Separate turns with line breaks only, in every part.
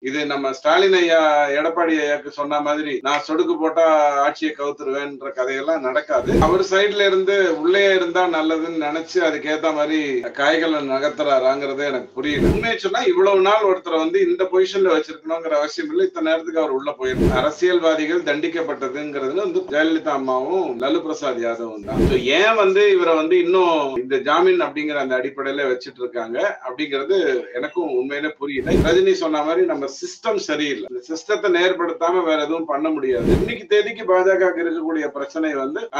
இது நம்ம ஸ்டாலின் ஐயா எடப்பாடி ஐயாக்கு சொன்ன மாதிரி நான் சொடுக்கு போட்டா ஆட்சியை கவுத்துருவேன்ற கதையெல்லாம் நடக்காது. அவர் சைட்ல இருந்து உள்ளே இருந்தா நல்லதுன்னு நினைச்சு அதுக்கேத்த மாதிரி காய்களை நகர்த்துறாராங்கிறது எனக்கு புரியுது. உண்மையை சொன்னா இவ்வளவு நாள் ஒருத்தரை இந்த பொசிஷன்ல வச்சிருக்கணுங்கிற அவசியம் இல்லை. இத்தனை நேரத்துக்கு அவர் உள்ள போயிருக்கு. அரசியல்வாதிகள் தண்டிக்கப்பட்டதுங்கிறது ஜெயலலிதா அம்மாவும் லல்லு பிரசாத் யாதவும் தான். ஏன் இவரை இன்னும் இந்த ஜாமீன் அப்படிங்கிற அந்த அடிப்படையில வச்சிட்டு இருக்காங்க அப்படிங்கிறது எனக்கும் உண்மையிலே புரியல. ரஜினி சொன்ன மாதிரி நம்ம சிஸ்டம் சரியில்லை. இந்த சிஸ்டத்தை நேர்படுத்தாம வேற எதுவும் பண்ண முடியாது. இன்னைக்கு தேதிக்கு பாஜக இருக்கக்கூடிய பிரச்சனை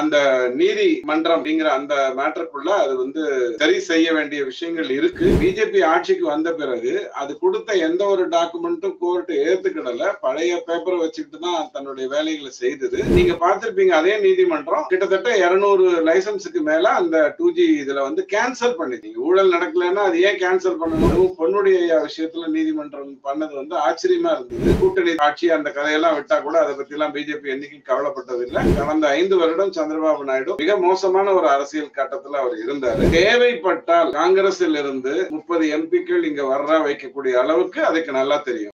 அந்த நீதிமன்றம் அப்படிங்கிற அந்த மேட்டருக்குள்ள அது சரி செய்ய வேண்டிய விஷயங்கள் இருக்கு. பிஜேபி ஆட்சிக்கு வந்த பிறகு அது கொடுத்த எந்த ஒரு டாக்குமெண்ட்டும் கோர்ட் ஏத்துக்கிடல. பழைய பேப்பரை வச்சுக்கிட்டு தான் தன்னுடைய வேலைகளை செய்தது. நீங்க பார்த்திருப்பீங்க, அதே நீதிமன்றம் கிட்டத்தட்ட 200 லைசன்ஸுக்கு மேல அந்த 2G இதுல கேன்சல் பண்ணிட்டீங்க. ஊழல் நடக்கலன்னா அது ஏன் கேன்சல் பண்ணணும்? பொன்னுடைய விஷயத்துல நீதிமன்றம் பண்ணது ஆச்சரியமா இருந்தது. கூட்டணி ஆட்சி அந்த கதையெல்லாம் விட்டா கூட அதை பத்தி எல்லாம் பிஜேபி என்னைக்கும் கவலைப்பட்டதில்லை. கடந்த 5 வருடம் சந்திரபாபு நாயுடு மிக மோசமான ஒரு அரசியல் கட்டத்துல அவர் இருந்தார். தேவைப்பட்டால் காங்கிரஸில் இருந்து 30 எம்பிக்கள் இங்க வர்ற வைக்கக்கூடிய அளவுக்கு அதுக்கு நல்லா தெரியும்.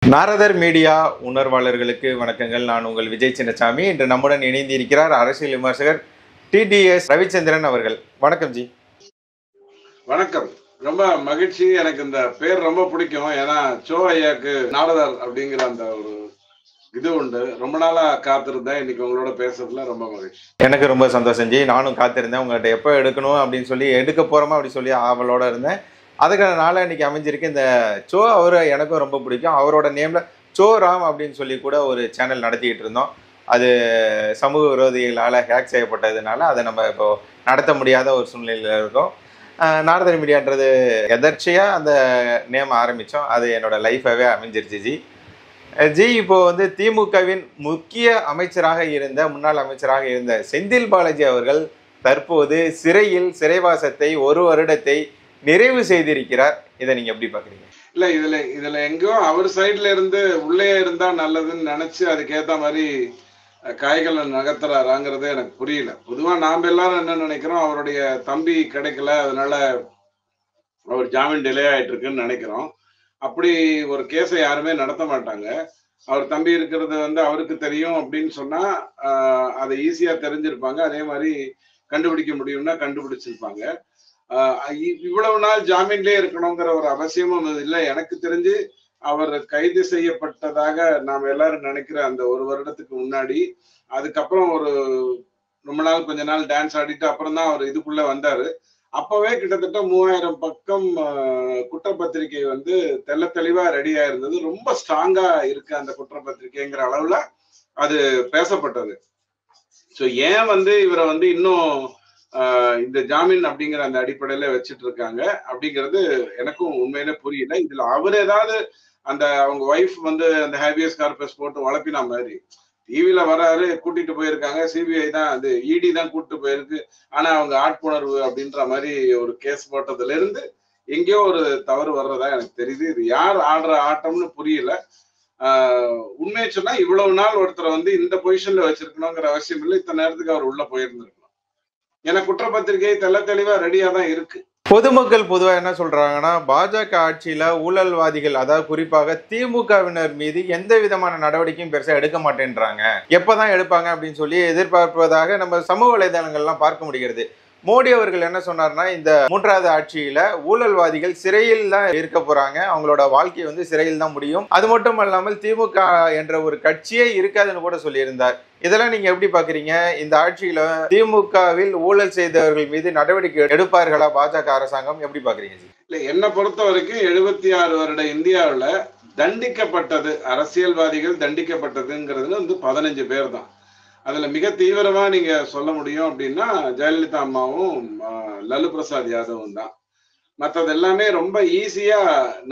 நாரதர் மீடியா உணர்வாளர்களுக்கு வணக்கங்கள். நான் உங்கள் விஜய் சின்னசாமி. இன்று நம்முடன் இணைந்து இருக்கிறார் அரசியல் விமர்சகர் TDS ரவிச்சந்திரன் அவர்கள். வணக்கம் ஜி.
வணக்கம். ரொம்ப மகிழ்ச்சி. எனக்கு இந்த பேர் ரொம்ப பிடிக்கும். ஏன்னா சோ ஐயாக்கு நாரதர் அப்படிங்கிற அந்த ஒரு இது உண்டு. ரொம்ப நாளா காத்திருந்தேன். இன்னைக்கு உங்களோட பேசுறதுல ரொம்ப மகிழ்ச்சி.
எனக்கு ரொம்ப சந்தோஷம் ஜி. நானும் காத்திருந்தேன். உங்கள்கிட்ட எப்போ எடுக்கணும் அப்படின்னு சொல்லி, எடுக்க போறோமா அப்படி சொல்லி ஆவலோட இருந்தேன். அதுக்கான நாளை இன்னைக்கு அமைஞ்சிருக்கு. இந்த சோ அவரை எனக்கும் ரொம்ப பிடிக்கும். அவரோட நேம்ல சோ ராம் அப்படின்னு சொல்லி கூட ஒரு சேனல் நடத்திக்கிட்டு இருந்தோம். அது சமூக விரோதிகளால் ஹேக் செய்யப்பட்டதுனால அதை நம்ம இப்போ நடத்த முடியாத ஒரு சூழ்நிலையில் இருக்கோம். நாரதர் மீடியான்றது எதர்ச்சியாக அந்த நேம் ஆரம்பித்தோம். அது என்னோட லைஃபாகவே அமைஞ்சிருச்சு ஜி. இப்போ திமுகவின் முக்கிய அமைச்சராக இருந்த, முன்னாள் அமைச்சராக இருந்த செந்தில் பாலாஜி அவர்கள் தற்போது சிறைவாசத்தை 1 வருடத்தை நிறைவு செய்திருக்கிறார். இதை நீங்க எப்படி பாக்குறீங்க?
இல்ல, இதுல எங்கோ அவர் சைட்ல இருந்து உள்ளே இருந்தா நல்லதுன்னு நினைச்சு அதுக்கேத்த மாதிரி காய்களை நகர்த்துறாராங்கிறது எனக்கு புரியல. பொதுவா நாம எல்லாரும் என்ன நினைக்கிறோம், அவருடைய தம்பி கிடைக்கல, அதனால அவர் ஜாமீன் டிலே ஆயிட்டு இருக்குன்னு நினைக்கிறோம். அப்படி ஒரு கேஸை யாருமே நடத்த மாட்டாங்க. அவர் தம்பி இருக்கிறது அவருக்கு தெரியும் அப்படின்னு சொன்னா அதை ஈஸியா தெரிஞ்சிருப்பாங்க. அதே மாதிரி கண்டுபிடிக்க முடியும்னா கண்டுபிடிச்சிருப்பாங்க. இவ்வளவு நாள் ஜாமீன்லயே இருக்கணுங்கிற ஒரு அவசியமும் இல்லை. எனக்கு தெரிஞ்சு அவர் கைது செய்யப்பட்டதாக நாம் எல்லாரும் நினைக்கிற அந்த 1 வருடத்துக்கு முன்னாடி, அதுக்கப்புறம் ரொம்ப நாள் கொஞ்ச நாள் டான்ஸ் ஆடிட்டு அப்புறம் தான் அவர் இதுக்குள்ள வந்தாரு. அப்பவே கிட்டத்தட்ட 3000 பக்கம் குற்றப்பத்திரிகை தெள்ள தெளிவா ரெடியா இருந்தது. ரொம்ப ஸ்ட்ராங்கா இருக்கு அந்த குற்றப்பத்திரிகைங்கிற அளவுல அது பேசப்பட்டது. சோ ஏன் இவரை இன்னும் இந்த ஜாமீன் அப்படிங்கிற அந்த அடிப்படையில வச்சிட்டு இருக்காங்க அப்படிங்கிறது எனக்கும் உண்மையிலே புரியல. இதுல அவர் ஏதாவது அவங்க ஒய்ஃப் அந்த ஹேபியஸ் கார்பஸ் போட்டு வளர்ப்பினா மாதிரி டிவில வராரு, கூட்டிட்டு போயிருக்காங்க, சிபிஐ தான், அது இடி தான் கூட்டிட்டு போயிருக்கு, ஆனா அவங்க ஆட்புணர்வு அப்படின்ற மாதிரி ஒரு கேஸ் போட்டதுல இருந்து எங்கேயோ ஒரு தவறு வர்றதா எனக்கு தெரியுது. இது யார் ஆடுற ஆட்டம்னு புரியல. உண்மையை சொன்னா இவ்வளவு நாள் ஒருத்தரை இந்த பொசிஷன்ல வச்சிருக்கணுங்கிற அவசியம் இல்லை. இத்தனை நேரத்துக்கு அவர் உள்ள போயிருந்திருக்கணும். ஏன்னா குற்றப்பத்திரிகை தெள்ள தெளிவா ரெடியா தான் இருக்கு.
பொதுமக்கள் பொதுவா என்ன சொல்றாங்கன்னா, பாஜக ஆட்சியில ஊழல்வாதிகள், அதாவது குறிப்பாக திமுகவினர் மீது எந்த விதமான நடவடிக்கையும் பெருசா எடுக்க மாட்டேன்றாங்க, எப்பதான் எடுப்பாங்க அப்படின்னு சொல்லி எதிர்பார்ப்பதாக நம்ம சமூக வலைதளங்கள்லாம் பார்க்க முடிகிறது. மோடி அவர்கள் என்ன சொன்னார்னா, இந்த 3வது ஆட்சியில ஊழல்வாதிகள் சிறையில் தான் இருக்க போறாங்க, அவங்களோட வாழ்க்கை சிறையில் தான் முடியும், அது மட்டும் அல்லாமல் திமுக என்ற ஒரு கட்சியே இருக்காதுன்னு கூட சொல்லியிருந்தார். இதெல்லாம் நீங்க எப்படி பாக்குறீங்க? இந்த ஆட்சியில திமுகவில் ஊழல் செய்தவர்கள் மீது நடவடிக்கை எடுப்பார்களா பாஜக அரசாங்கம்? எப்படி பாக்குறீங்க?
இல்ல, என்னை பொறுத்த வரைக்கும் 76 வருட இந்தியாவில தண்டிக்கப்பட்டது, அரசியல்வாதிகள் தண்டிக்கப்பட்டதுங்கிறது 15 பேர் தான். அதுல மிக தீவிரமா நீங்க சொல்ல முடியும் அப்படின்னா ஜெயலலிதா அம்மாவும் லல்லு பிரசாத் யாதவும் தான். மற்றது எல்லாமே ரொம்ப ஈஸியா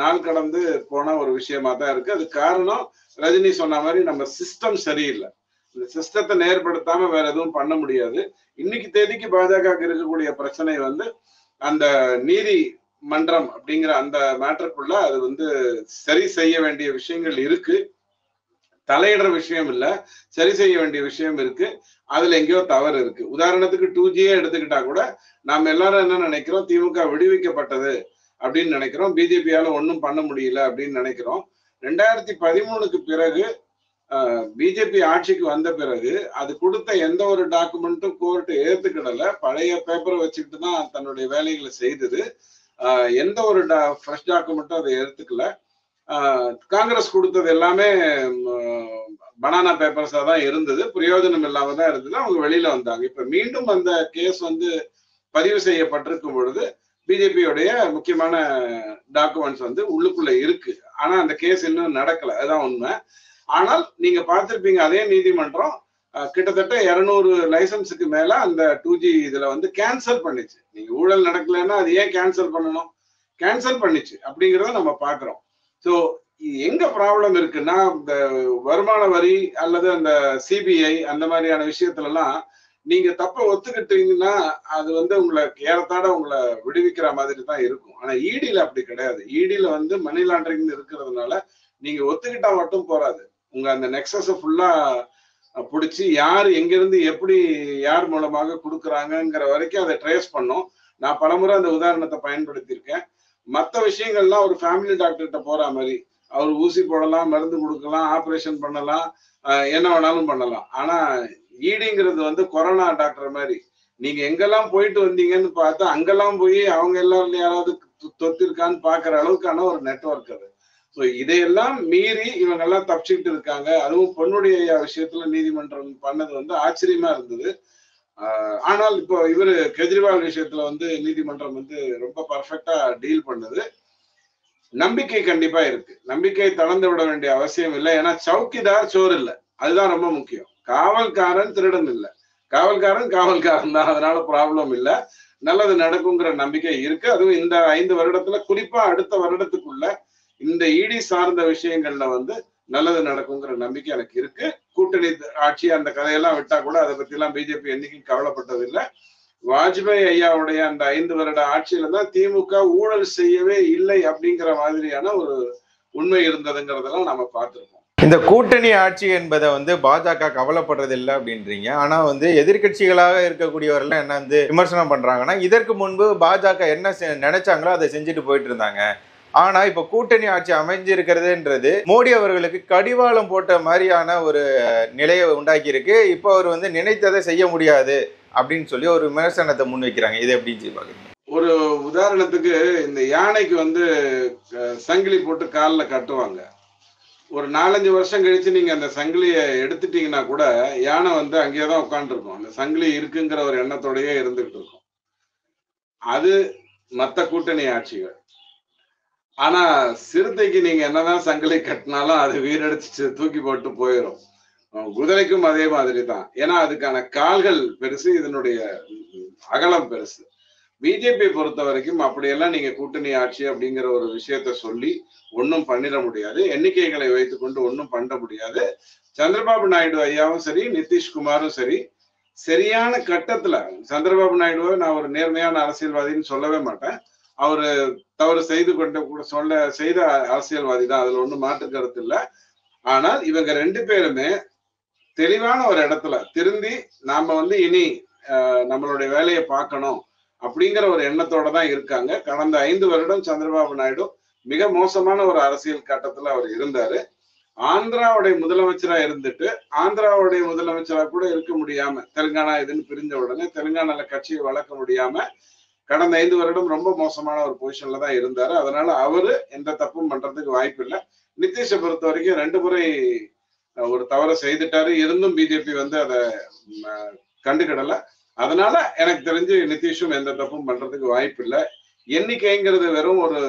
நாள் கடந்து போன ஒரு விஷயமா தான் இருக்கு. அது காரணம் ரஜினி சொன்ன மாதிரி நம்ம சிஸ்டம் சரியில்லை. இந்த சிஸ்டத்தை நேர்படுத்தாம வேற எதுவும் பண்ண முடியாது. இன்னைக்கு தேதிக்கு பாஜக இருக்கக்கூடிய பிரச்சனை அந்த நீதிமன்றம் அப்படிங்கிற அந்த மேட்டருக்குள்ள அது சரி செய்ய வேண்டிய விஷயங்கள் இருக்கு. தலையிடுற விஷயம் இல்ல, சரி செய்ய வேண்டிய விஷயம் இருக்கு. அதுல எங்கேயோ தவறு இருக்கு. உதாரணத்துக்கு 2G எடுத்துக்கிட்டா கூட நாம எல்லாரும் என்ன நினைக்கிறோம், திமுக விடுவிக்கப்பட்டது, அப்படின்னு நினைக்கிறோம். பிஜேபியால ஒன்றும் பண்ண முடியல அப்படின்னு நினைக்கிறோம். 2013க்கு பிறகு பிஜேபி ஆட்சிக்கு வந்த பிறகு அது கொடுத்த எந்த ஒரு டாக்குமெண்ட்டும் கோர்ட் ஏத்துக்கிடல. பழைய பேப்பரை வச்சுக்கிட்டு தான் தன்னுடைய வேலைகளை செய்தது. எந்த ஒரு ஃப்ரெஷ் டாக்குமெண்ட்டும் அதை எடுத்துக்கல. காங்கிரஸ் கொடுத்தது எல்லாமே பனானா பேப்பர்ஸா தான் இருந்தது. பிரயோஜனம் இல்லாம தான் இருந்தது. அவங்க வெளியில வந்தாங்க. இப்ப மீண்டும் அந்த கேஸ் வந்து பதிவு செய்யப்பட்டிருக்கும் பொழுது பிஜேபியோடைய முக்கியமான டாக்குமெண்ட்ஸ் வந்து உள்ளுக்குள்ள இருக்கு. ஆனா அந்த கேஸ் இன்னும் நடக்கல. அதுதான் உண்மை. ஆனால் நீங்க பார்த்திருப்பீங்க, அதே நீதிமன்றம் கிட்டத்தட்ட 200 லைசன்ஸுக்கு மேல அந்த 2G இதுல வந்து கேன்சல் பண்ணிச்சு. நீங்க ஊழல் நடக்கலன்னா அது ஏன் கேன்சல் பண்ணணும்? கேன்சல் பண்ணிச்சு அப்படிங்கிறத நம்ம பாக்குறோம். ஸோ எங்க ப்ராப்ளம் இருக்குன்னா, இந்த வருமான வரி அல்லது அந்த சிபிஐ அந்த மாதிரியான விஷயத்துல எல்லாம் நீங்க தப்ப ஒத்துக்கிட்டீங்கன்னா அது வந்து உங்களை ஏறத்தாட உங்களை விடுவிக்கிற மாதிரி தான் இருக்கும். ஆனா இடியில அப்படி கிடையாது. இடியில வந்து மணி லாண்டரிங் இருக்கிறதுனால நீங்க ஒத்துக்கிட்டா மட்டும் போறாது. உங்க அந்த நெக்ஸஸ் ஃபுல்லா பிடிச்சி யார் எங்கிருந்து எப்படி யார் மூலமாக கொடுக்குறாங்கிற வரைக்கும் அதை ட்ரேஸ் பண்ணும். நான் பலமுறை அந்த உதாரணத்தை பயன்படுத்தியிருக்கேன். மற்ற விஷயங்கள்லாம் ஒரு ஃபேமிலி டாக்டர்கிட்ட போற மாதிரி, அவர் ஊசி போடலாம், மருந்து கொடுக்கலாம், ஆப்ரேஷன் பண்ணலாம், என்ன வேணாலும் பண்ணலாம். ஆனா ஈடிங்கிறது வந்து கொரோனா டாக்டர் மாதிரி, நீங்க எங்கெல்லாம் போயிட்டு வந்தீங்கன்னு பார்த்தா அங்கெல்லாம் போய் அவங்க எல்லாரும் யாராவது தொத்திருக்கான்னு பாக்குற அளவுக்கான ஒரு நெட்வொர்க் அது. ஸோ இதையெல்லாம் மீறி இவங்க எல்லாம் தப்பிச்சுக்கிட்டு இருக்காங்க. அதுவும் பொன்னுடைய விஷயத்துல நீதிமன்றம் பண்ணது வந்து ஆச்சரியமா இருந்தது. ஆனால் இப்போ இவரு கெஜ்ரிவால் விஷயத்துல வந்து நீதிமன்றம் வந்து ரொம்ப பர்ஃபெக்டா டீல் பண்ணது. நம்பிக்கை கண்டிப்பா இருக்கு. நம்பிக்கை தளர்ந்து விட வேண்டிய அவசியம் இல்லை. ஏன்னா சவுக்கிதார் சோறு இல்லை, அதுதான் ரொம்ப முக்கியம். காவல்காரன் திருடன் இல்லை, காவல்காரன் காவல்காரன் தான். அதனால ப்ராப்ளம் இல்லை. நல்லது நடக்குங்கிற நம்பிக்கை இருக்கு. அதுவும் இந்த 5 வருடத்துல, குறிப்பா அடுத்த வருடத்துக்குள்ள இந்த இடி சார்ந்த விஷயங்கள்ல வந்து நல்லது நடக்குங்கிற நம்பிக்கை எனக்கு இருக்கு. கூட்டணி ஆட்சி அந்த கதையெல்லாம் விட்டா கூட அதை பத்தி எல்லாம் பிஜேபி என்னைக்கும் கவலைப்பட்டதில்லை. வாஜ்பாய் ஐயாவுடைய அந்த 5 வருட ஆட்சியில தான் திமுக ஊழல் செய்யவே இல்லை அப்படிங்கிற மாதிரியான ஒரு உண்மை இருந்ததுங்கிறதெல்லாம் நம்ம பார்த்திருக்கோம்.
இந்த கூட்டணி ஆட்சி என்பதை வந்து பாஜக கவலைப்படுறது இல்லை அப்படின்றீங்க. ஆனா வந்து எதிர்கட்சிகளாக இருக்கக்கூடியவர்கள் என்ன வந்து விமர்சனம் பண்றாங்கன்னா, இதற்கு முன்பு பாஜக என்ன நினைச்சாங்களோ அதை செஞ்சுட்டு போயிட்டு இருந்தாங்க. ஆனா இப்ப கூட்டணி ஆட்சி அமைஞ்சிருக்கிறதுன்றது மோடி அவர்களுக்கு கடிவாளம் போட்ட மாதிரியான ஒரு நிலையை உண்டாக்கி இருக்கு. இப்போ அவர் வந்து நினைத்ததை செய்ய முடியாது அப்படின்னு சொல்லி ஒரு விமர்சனத்தை முன்வைக்கிறாங்க. இது எப்படி பாக்குறீங்க?
ஒரு உதாரணத்துக்கு, இந்த யானைக்கு வந்து சங்கிலி போட்டு காலில் கட்டுவாங்க. ஒரு 4-5 வருஷம் கழிச்சு நீங்க அந்த சங்கிலியை எடுத்துட்டீங்கன்னா கூட யானை வந்து அங்கேயேதான் உட்காந்துருக்கும். அந்த சங்கிலி இருக்குங்கிற ஒரு எண்ணத்தோடயே இருந்துகிட்டு இருக்கும். அது மற்ற கூட்டணி ஆட்சிகள். ஆனா சிறுத்தைக்கு நீங்க என்னதான் சங்கிலி கட்டினாலும் அது வீரடிச்சு தூக்கி போட்டு போயிடும். குதிரைக்கும் அதே மாதிரி தான். ஏன்னா அதுக்கான கால்கள் பெருசு, இதனுடைய அகலம் பெருசு. பிஜேபி பொறுத்த வரைக்கும் அப்படியெல்லாம் நீங்க கூட்டணி ஆட்சி அப்படிங்கிற ஒரு விஷயத்த சொல்லி ஒன்றும் பண்ணிட முடியாது. எண்ணிக்கைகளை வைத்துக்கொண்டு ஒன்றும் பண்ண முடியாது. சந்திரபாபு நாயுடு ஐயாவும் சரி, நிதிஷ்குமாரும் சரி, சரியான கட்டத்துல, சந்திரபாபு நாயுடுவை நான் ஒரு நேர்மையான அரசியல்வாதின்னு சொல்லவே மாட்டேன். அவரு தவறு செய்து கொண்டு கூட செய்த அரசியல்வாதி தான், அதுல ஒண்ணும் மாற்று கருத்து இல்லை. ஆனால் இவங்க 2 பேருமே தெளிவான ஒரு இடத்துல திருந்தி நாம வந்து இனி நம்மளுடைய வேலையை பார்க்கணும் அப்படிங்கிற ஒரு எண்ணத்தோட தான் இருக்காங்க. கடந்த 5 வருடம் சந்திரபாபு நாயுடு மிக மோசமான ஒரு அரசியல் கட்டத்துல அவர் இருந்தாரு. ஆந்திராவுடைய முதலமைச்சரா இருந்துட்டு ஆந்திராவுடைய முதலமைச்சரா கூட இருக்க முடியாம, தெலுங்கானா இதுன்னு பிரிஞ்ச உடனே தெலுங்கானால கட்சியை வளர்க்க முடியாம கடந்த 5 வருடம் ரொம்ப மோசமான ஒரு பொசிஷன்ல தான் இருந்தாரு. அதனால அவரு எந்த தப்பும் பண்றதுக்கு வாய்ப்பு இல்லை. நிதிஷை பொறுத்த வரைக்கும் 2 முறை ஒரு தவறை செய்துட்டாரு. இருந்தும் பிஜேபி வந்து அதை கண்டுக்கிடல. அதனால எனக்கு தெரிஞ்சு நிதிஷும் எந்த தப்பும் பண்றதுக்கு வாய்ப்பு இல்லை. எண்ணிக்கைங்கிறது வெறும் ஒரு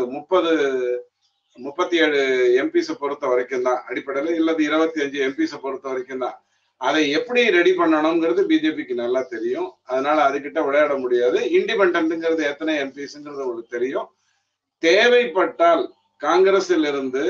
37 எம்பிஸை பொறுத்த வரைக்கும் தான் அடிப்படையில், இல்லது 25 எம்பிஸை பொறுத்த வரைக்கும் தான். அதை எப்படி ரெடி பண்ணணுங்கிறது பிஜேபிக்கு நல்லா தெரியும். அதனால அதுகிட்ட விளையாட முடியாது. இண்டிபெண்டன்ட்ங்கிறது எத்தனை எம்பிஸ்ங்கிறது உங்களுக்கு தெரியும். தேவைப்பட்டால் காங்கிரஸில் இருந்து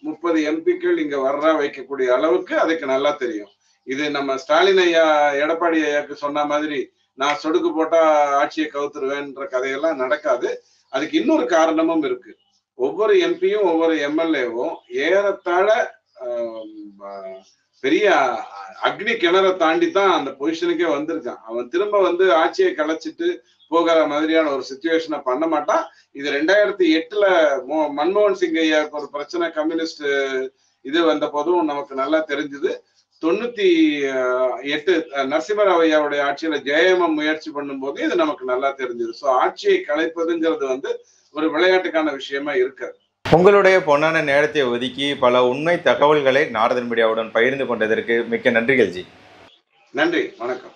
30 எம்பிக்கள் இங்க வர்ற வைக்கக்கூடிய அளவுக்கு அதுக்கு நல்லா தெரியும். இது நம்ம ஸ்டாலின் ஐயா எடப்பாடி ஐயாக்கு சொன்ன மாதிரி நான் சொடுக்கு போட்டா ஆட்சியை கவுத்துருவேன்ற கதையெல்லாம் நடக்காது. அதுக்கு இன்னொரு காரணமும் இருக்கு. ஒவ்வொரு எம்பியும் ஒவ்வொரு எம்எல்ஏவும் ஏறத்தாழ பெரிய அக்னி கிணற தாண்டி தான் அந்த பொசிஷனுக்கே வந்திருக்கான். அவன் திரும்ப வந்து ஆட்சியை கலைச்சிட்டு போகிற மாதிரியான ஒரு சுச்சுவேஷனை பண்ண மாட்டான். இது 2008ல மன்மோகன் சிங் ஐயாவுக்கு ஒரு பிரச்சனை கம்யூனிஸ்ட் இது வந்த போதும் நமக்கு நல்லா தெரிஞ்சது. 98 நரசிம்மராவ் ஐயாவுடைய ஆட்சியில ஜெயமம் முயற்சி பண்ணும்போது இது நமக்கு நல்லா தெரிஞ்சது. ஸோ ஆட்சியை கலைப்பதுங்கிறது ஒரு விளையாட்டுக்கான விஷயமா இருக்காது.
உங்களுடைய பொன்னான நேரத்தை ஒதுக்கி பல உண்மை தகவல்களை நாரதன் மீடியாவுடன் பகிர்ந்து கொண்டதற்கு மிக்க நன்றிகள் ஜி.
நன்றி, வணக்கம்.